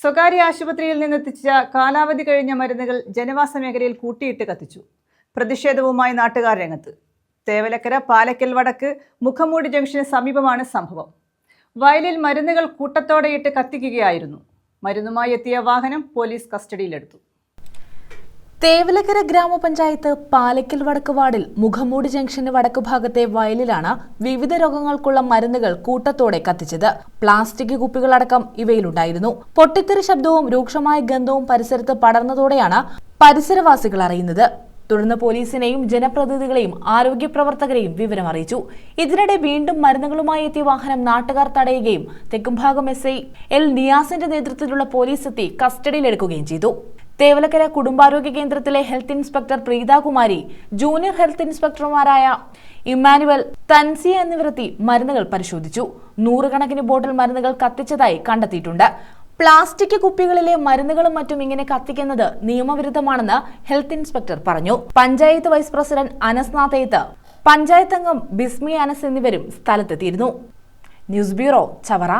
സ്വകാര്യ ആശുപത്രിയിൽ നിന്നെത്തിച്ച കാലാവധി കഴിഞ്ഞ മരുന്നുകൾ ജനവാസ മേഖലയിൽ കൂട്ടിയിട്ട് കത്തിച്ചു. പ്രതിഷേധവുമായി നാട്ടുകാർ രംഗത്ത്. തേവലക്കര പാലക്കൽ വടക്ക് മുഖംമൂടി ജംഗ്ഷന് സമീപമാണ് സംഭവം. വയലിൽ മരുന്നുകൾ കൂട്ടത്തോടെയിട്ട് കത്തിക്കുകയായിരുന്നു. മരുന്നുമായി എത്തിയ വാഹനം പോലീസ് കസ്റ്റഡിയിലെടുത്തു. തേവലക്കര ഗ്രാമപഞ്ചായത്ത് പാലക്കൽ വടക്ക് വാർഡിൽ മുഖംമൂടി ജംഗ്ഷന് വടക്കു ഭാഗത്തെ വയലിലാണ് വിവിധ രോഗങ്ങൾക്കുള്ള മരുന്നുകൾ കൂട്ടത്തോടെ കത്തിച്ചത്. പ്ലാസ്റ്റിക് കുപ്പികളടക്കം ഇവയിലുണ്ടായിരുന്നു. പൊട്ടിത്തെറി ശബ്ദവും രൂക്ഷമായ ഗന്ധവും പരിസരത്ത് പടർന്നതോടെയാണ് പരിസരവാസികൾ അറിയുന്നത്. തുടർന്ന് പോലീസിനെയും ജനപ്രതിനിധികളെയും ആരോഗ്യ പ്രവർത്തകരെയും വിവരം അറിയിച്ചു. ഇതിനിടെ വീണ്ടും മരുന്നുകളുമായി എത്തിയ വാഹനം നാട്ടുകാർ തടയുകയും തെക്കുംഭാഗം SI L നിയാസിന്റെ നേതൃത്വത്തിലുള്ള പോലീസ് എത്തി കസ്റ്റഡിയിലെടുക്കുകയും ചെയ്തു. തേവലക്കര കുടുംബാരോഗ്യ കേന്ദ്രത്തിലെ health inspector Preethakumari, junior health ഇൻസ്പെക്ടർമാരായ ഇമ്മാനുവൽ, തൻസിയ എന്നിവരെത്തി മരുന്നുകൾ പരിശോധിച്ചു. 100 കണക്കിന് ബോട്ടിൽ മരുന്നുകൾ കത്തിച്ചതായി കണ്ടെത്തിയിട്ടുണ്ട്. പ്ലാസ്റ്റിക് കുപ്പികളിലെ മരുന്നുകളും മറ്റും ഇങ്ങനെ കത്തിക്കുന്നത് നിയമവിരുദ്ധമാണെന്ന് ഹെൽത്ത് ഇൻസ്പെക്ടർ പറഞ്ഞു. പഞ്ചായത്ത് വൈസ് പ്രസിഡന്റ് അനസ് നാഥേത്ത്, പഞ്ചായത്ത് അംഗം ബിസ്മി അനസ് എന്നിവരും സ്ഥലത്തെത്തിയിരുന്നു. News bureau, Chavara.